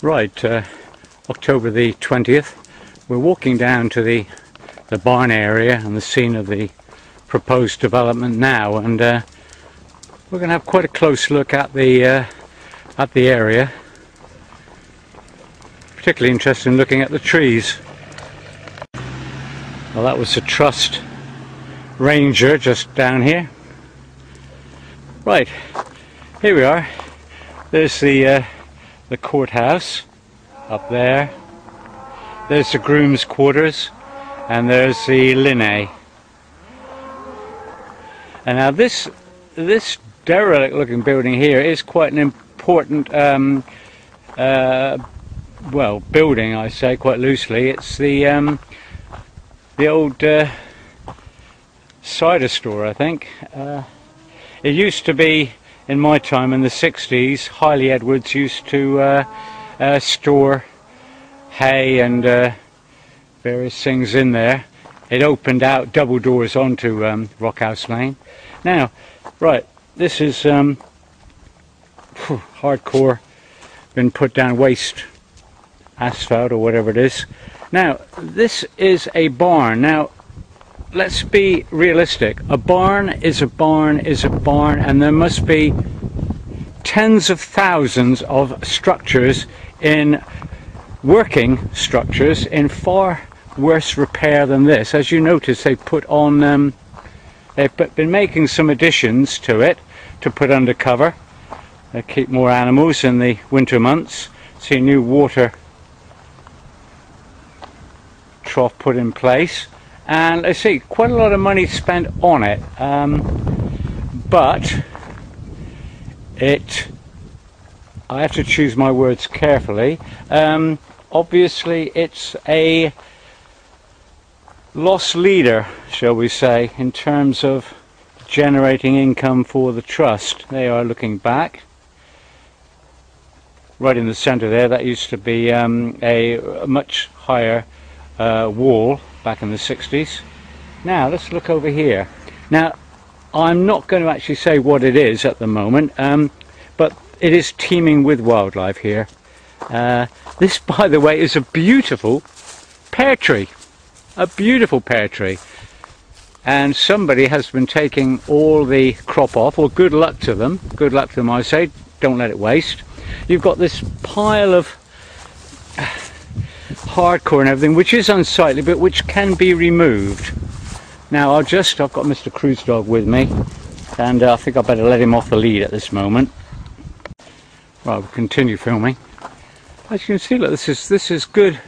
Right, October the 20th. We're walking down to the barn area and the scene of the proposed development now, and we're going to have quite a close look at the area. Particularly interested in looking at the trees. Well, that was the Trust Ranger just down here. Right, here we are. There's the courthouse up there. There's the groom's quarters, and there's the linhay. And now this derelict looking building here is quite an important well, building, I say quite loosely. It's the old cider store, I think. It used to be, in my time in the 60s, Hiley Edwards used to store hay and various things in there. It opened out double doors onto Rockhouse Lane. Now, right, this is hardcore, been put down waste asphalt or whatever it is. Now, this is a barn. Now, let's be realistic. A barn is a barn is a barn, and there must be tens of thousands of structures, in working structures, in far worse repair than this. As you notice, they put on they've been making some additions to it to put under cover. They keep more animals in the winter months. See a new water trough put in place, and I see quite a lot of money spent on it, but I have to choose my words carefully. Obviously it's a loss leader, shall we say, in terms of generating income for the trust. They are looking back right in the center there. That used to be a much higher wall back in the 60s. Now let's look over here. Now, I'm not going to actually say what it is at the moment, but it is teeming with wildlife here. This, by the way, is a beautiful pear tree. A beautiful pear tree. And somebody has been taking all the crop off. Well, good luck to them. Good luck to them, I say. Don't let it waste. You've got this pile of hardcore and everything, which is unsightly, but which can be removed. Now, I've got Mr. Cruise Dog with me, and I think I better let him off the lead at this moment. Right, we'll continue filming. As you can see, look, this is good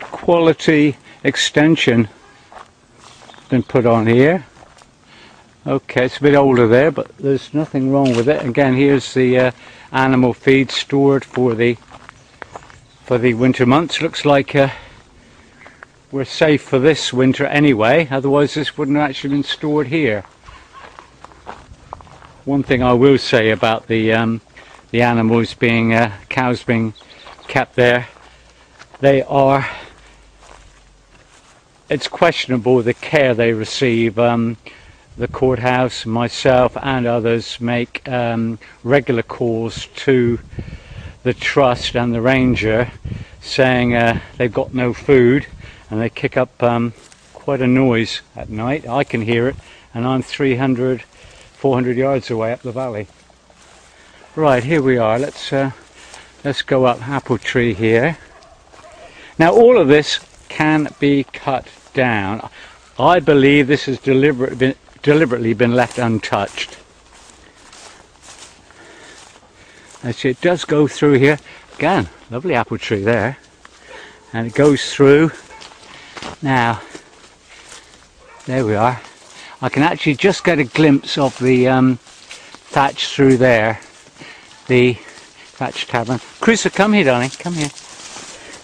quality extension been put on here. Okay, it's a bit older there, but there's nothing wrong with it. Again, here's the animal feed stored for the winter months. Looks like we're safe for this winter anyway, otherwise this wouldn't have actually been stored here. One thing I will say about the animals being cows being kept there, it's questionable the care they receive. The courthouse, myself and others make regular calls to the trust and the ranger saying they've got no food, and they kick up quite a noise at night. I can hear it, and I'm 300, 400 yards away up the valley. Right, here we are. Let's go up apple tree here. Now, all of this can be cut down. I believe this has deliberately been left untouched. Actually, it does go through here. Again, lovely apple tree there. And it goes through. Now, there we are. I can actually just get a glimpse of the thatch through there. The thatch tavern. Cruiser, come here, darling. Come here.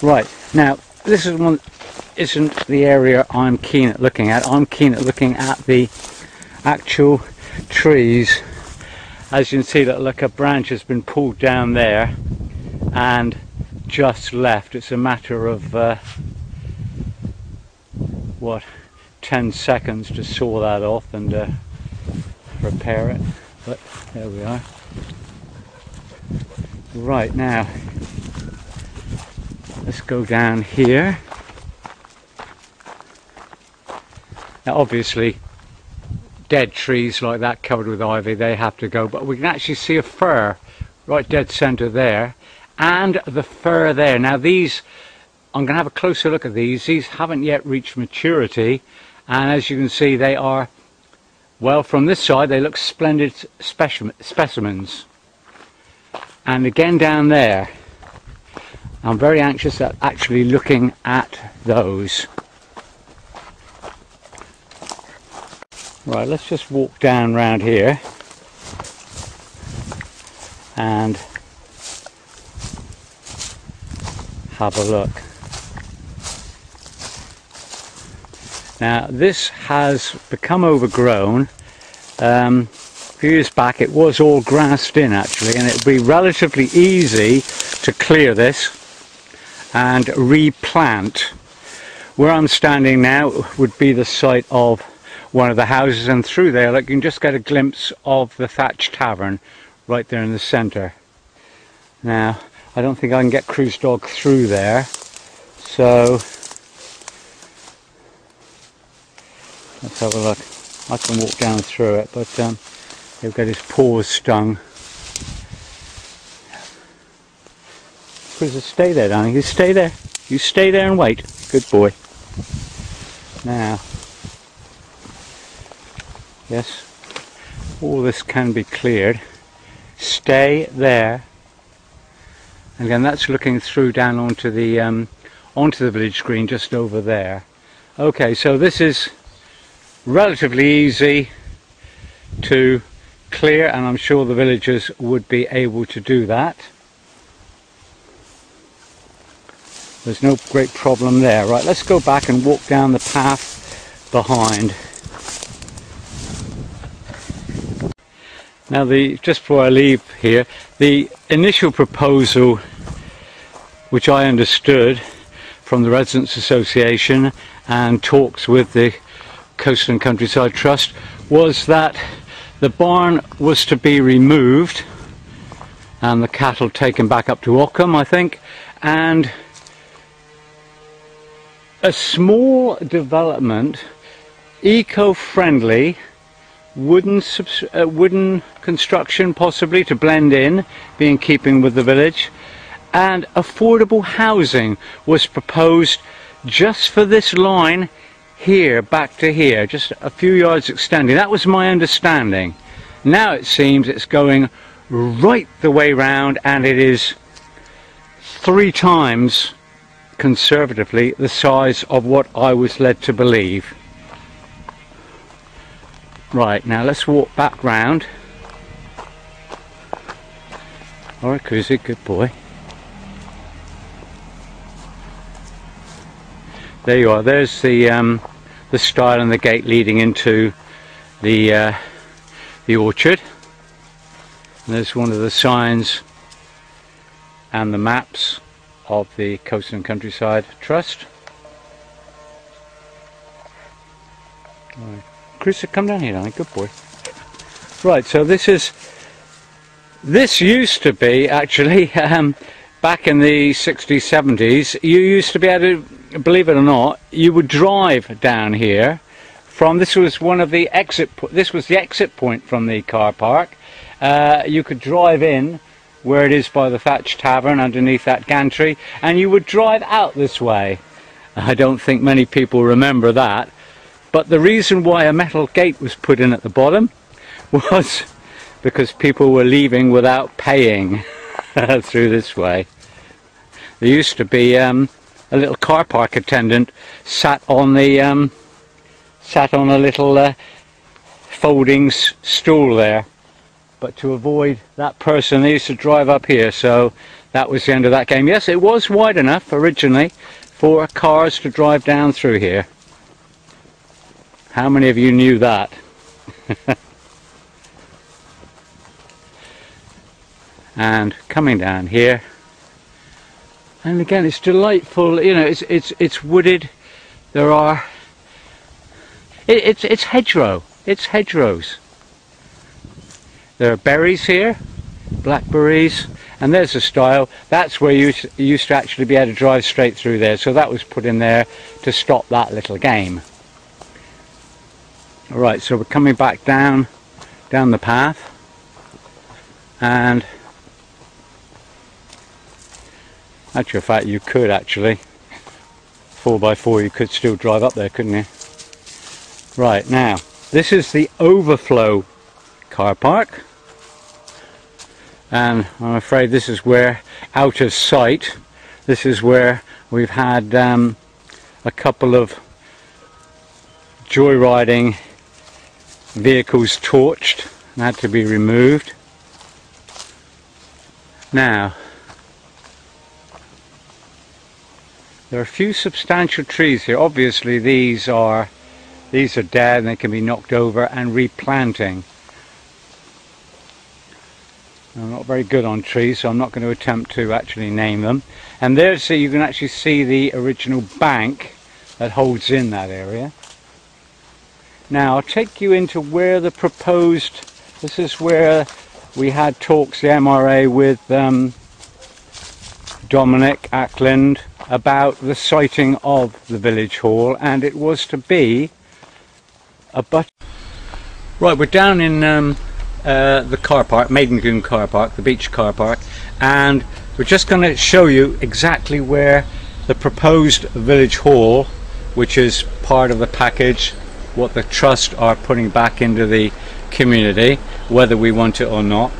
Right, now, this isn't the area I'm keen at looking at. I'm keen at looking at the actual trees. As you can see, look, a branch has been pulled down there and just left. It's a matter of what, 10 seconds to saw that off and repair it. But there we are. Right, now let's go down here. Now obviously dead trees like that covered with ivy, they have to go, but we can actually see a fir right dead center there, and the fir there. Now these, I'm going to have a closer look at these. These haven't yet reached maturity, and as you can see they are, well, from this side they look splendid specimens. And again down there, I'm very anxious at actually looking at those. Right, let's just walk down round here and have a look. Now this has become overgrown. A few years back it was all grassed in actually, and it would be relatively easy to clear this and replant. Where I'm standing now would be the site of one of the houses, and through there you can just get a glimpse of the thatched tavern right there in the centre. Now I don't think I can get Cruise Dog through there, so let's have a look. I can walk down through it, but he'll get his paws stung. Cruiser, stay there, darling. You stay there. You stay there and wait. Good boy. Now, yes, all this can be cleared. Stay there. And again, that's looking through down onto the village green just over there. Okay, so this is relatively easy to clear, and I'm sure the villagers would be able to do that. There's no great problem there. Right, let's go back and walk down the path behind. Now, just before I leave here, the initial proposal, which I understood from the Residents Association and talks with the Coast and Countryside Trust, was that the barn was to be removed and the cattle taken back up to Ockham, I think, and a small development, eco-friendly, wooden construction possibly to blend in, be in keeping with the village, and affordable housing was proposed just for this line here, back to here, just a few yards extending. That was my understanding. Now it seems it's going right the way round, and it is 3 times, conservatively, the size of what I was led to believe. Right, now let's walk back round. Alright, Cruzy, good boy. There you are. There's the stile and the gate leading into the orchard. And there's one of the signs and the maps of the Coast and Countryside Trust. Right. Chris, come down here, darling. Good boy. Right, so this used to be actually back in the 60s, 70s. You used to be able to, believe it or not, you would drive down here from, this was one of the this was the exit point from the car park. You could drive in where it is by the thatched tavern underneath that gantry, and you would drive out this way. I don't think many people remember that, but the reason why a metal gate was put in at the bottom was because people were leaving without paying through this way. There used to be a little car park attendant sat on a little folding stool there. But to avoid that person, they used to drive up here, so that was the end of that game. Yes, it was wide enough originally for cars to drive down through here. How many of you knew that? And coming down here, and again, it's delightful. You know, it's wooded. There are it's hedgerow. It's hedgerows. There are berries here, blackberries, and there's a stile. That's where you used to actually be able to drive straight through there, so that was put in there to stop that little game. Alright, so we're coming back down the path, and actual fact you could actually 4x4, you could still drive up there, couldn't you? Right, now this is the overflow car park, and I'm afraid this is where, out of sight, this is where we've had a couple of joyriding vehicles torched and had to be removed. Now there are a few substantial trees here. Obviously these are dead and they can be knocked over, and replanting. I'm not very good on trees, so I'm not going to attempt to actually name them. And there, so you can actually see the original bank that holds in that area. Now I'll take you into where the proposed, this is where we had talks, the MRA, with Dominic Ackland about the siting of the village hall, and it was to be a Right, we're down in the car park, Maiden Dune car park, the beach car park, and we're just going to show you exactly where the proposed village hall, which is part of the package, what the trust are putting back into the community, whether we want it or not.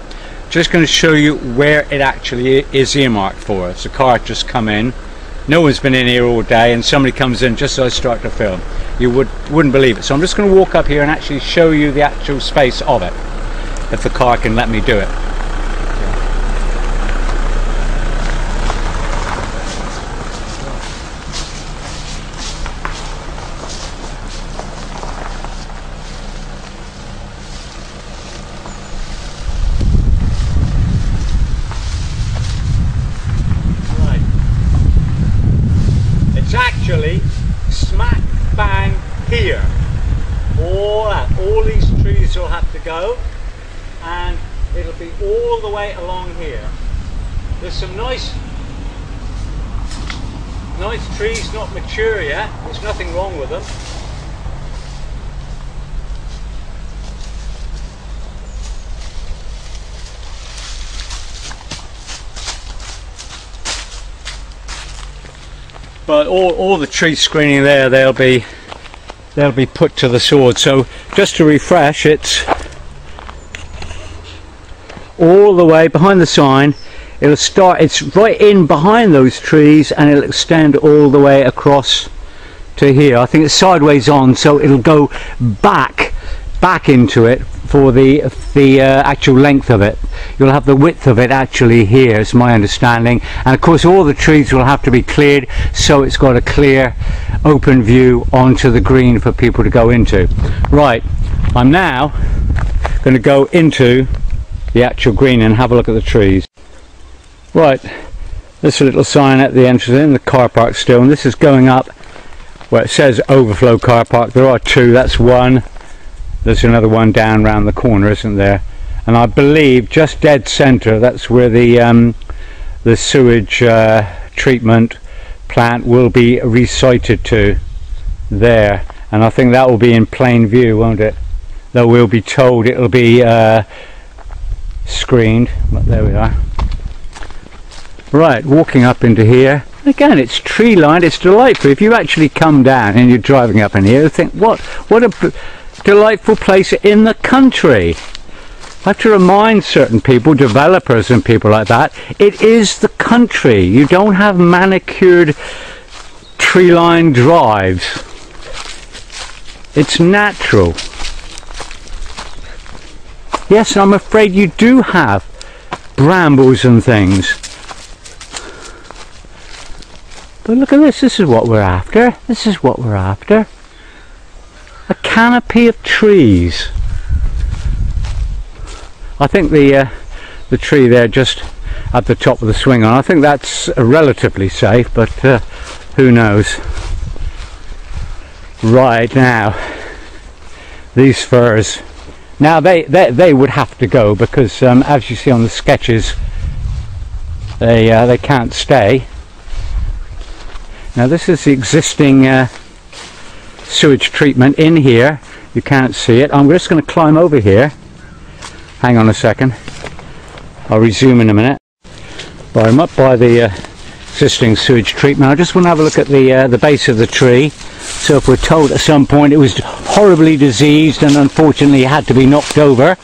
Just going to show you where it actually is earmarked for. It's a car just come in, no one's been in here all day, and somebody comes in just as I start to film. You wouldn't believe it. So I'm just going to walk up here and actually show you the actual space of it, if the car can let me do it. Actually smack bang here. All these trees will have to go, and it'll be all the way along here. There's some nice trees, not mature yet. There's nothing wrong with them. But all the tree screening there, they'll be put to the sword. So just to refresh, it's all the way behind the sign. It'll start, it's right in behind those trees, and it'll extend all the way across to here. I think it's sideways on, so it'll go back into it for the actual length of it. You'll have the width of it actually here, is my understanding, and of course all the trees will have to be cleared, so it's got a clear open view onto the green for people to go into. Right, I'm now going to go into the actual green and have a look at the trees. Right, this little sign at the entrance in the car park still, and this is going up where it says overflow car park. There are two, that's one. There's another one down round the corner, isn't there? And I believe just dead centre, that's where the sewage treatment plant will be resited to there. And I think that will be in plain view, won't it? Though we'll be told it'll be screened. But there we are. Right, walking up into here. Again, it's tree lined. It's delightful. If you actually come down and you're driving up in here, you think, what a delightful place in the country. I have to remind certain people, developers and people like that, it is the country. You don't have manicured tree-lined drives. It's natural. Yes, I'm afraid you do have brambles and things. But look at this, this is what we're after. This is what we're after. A canopy of trees. I think the tree there just at the top of the swing on, I think that's relatively safe, but who knows. Right, now these firs, now they would have to go, because as you see on the sketches, they can't stay. Now this is the existing sewage treatment in here. You can't see it. I'm just going to climb over here. Hang on a second. I'll resume in a minute. Well, I'm up by the existing sewage treatment. I just want to have a look at the base of the tree. So if we're told at some point it was horribly diseased and unfortunately had to be knocked over.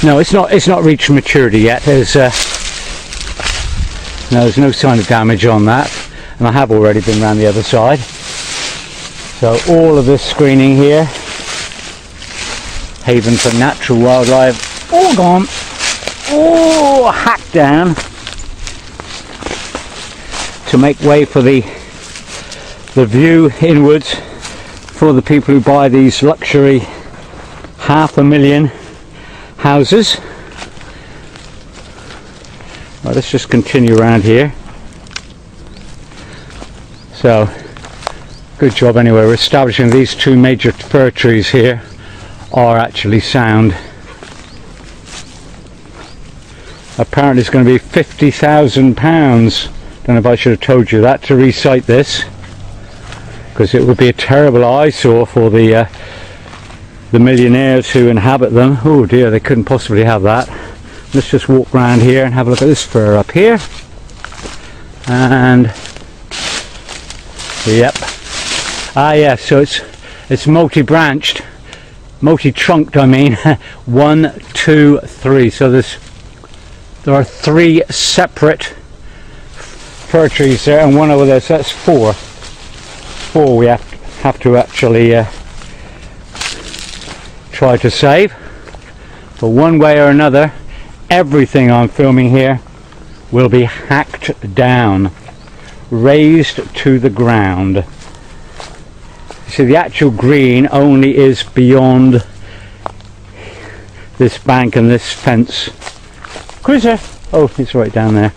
No, it's not reached maturity yet. There's no sign of damage on that. And I have already been around the other side. So all of this screening here, haven for natural wildlife, all gone, all hacked down to make way for the view inwards for the people who buy these luxury 500,000 houses. Well, let's just continue around here. So, good job anyway. We're establishing these two major fir trees here are actually sound. Apparently it's going to be £50,000. Don't know if I should have told you that to recite this, because it would be a terrible eyesore for the millionaires who inhabit them. Oh dear, they couldn't possibly have that. Let's just walk around here and have a look at this fir up here. And yep. Ah yeah, so it's multi-branched, multi-trunked I mean. 1, 2, 3. So there are 3 separate fir trees there and one over there, so that's 4. 4 we have to actually try to save. But one way or another, everything I'm filming here will be hacked down, razed to the ground. You see, the actual green only is beyond this bank and this fence. Cruiser! Oh, it's right down there.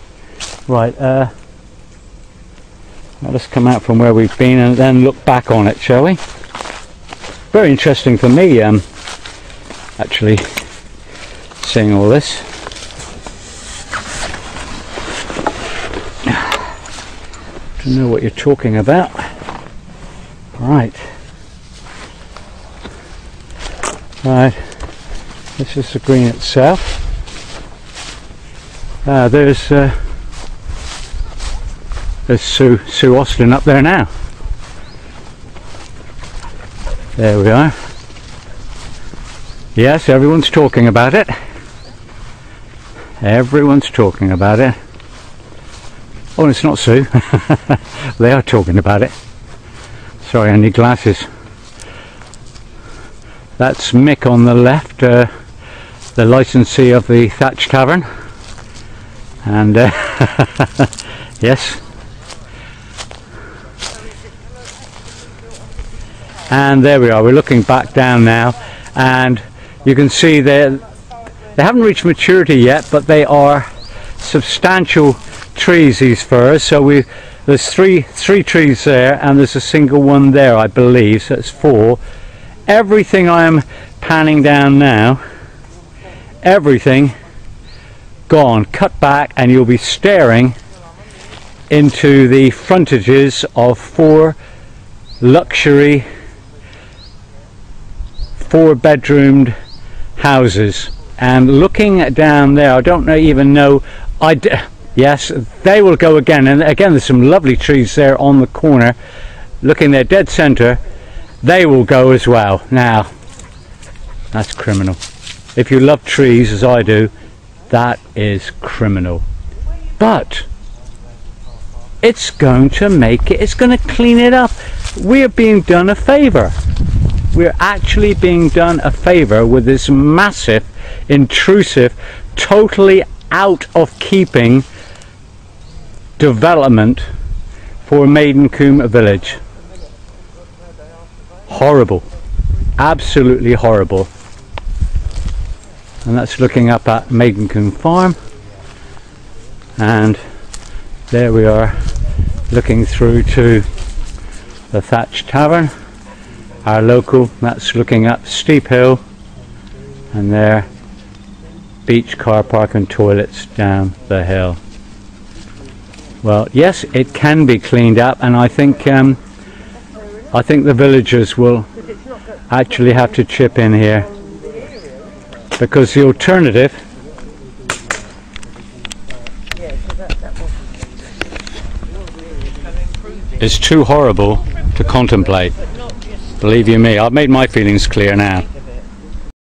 Right, let's come out from where we've been and then look back on it, shall we? Very interesting for me, actually seeing all this. Don't know what you're talking about. Right. Right. This is the green itself. There's Sue Austin up there now. There we are. Yes, everyone's talking about it. Everyone's talking about it. Oh, it's not Sue. They are talking about it. Sorry, I need glasses. That's Mick on the left, the licensee of the Thatch Tavern. And yes. And there we are. We're looking back down now, and you can see they haven't reached maturity yet, but they are substantial trees, these firs. So there's three trees there, and there's a single one there, I believe, so it's 4. Everything I am panning down now, everything gone, cut back, and you'll be staring into the frontages of 4 luxury 4-bedroomed houses. And looking down there, I don't even know, yes, they will go again, and again there's some lovely trees there on the corner, looking there dead center. They will go as well. Now that's criminal. If you love trees as I do, that is criminal. But it's going to make it, it's going to clean it up. We're being done a favor. We're actually being done a favor with this massive, intrusive, totally out of keeping development for Maidencombe village. Horrible, absolutely horrible. And that's looking up at Maidencombe Farm, and there we are looking through to the Thatch Tavern, our local. That's looking up Steep Hill, and there beach, car park and toilets down the hill. Well, yes, it can be cleaned up, and I think the villagers will actually have to chip in here, because the alternative is too horrible to contemplate. Believe you me, I've made my feelings clear now.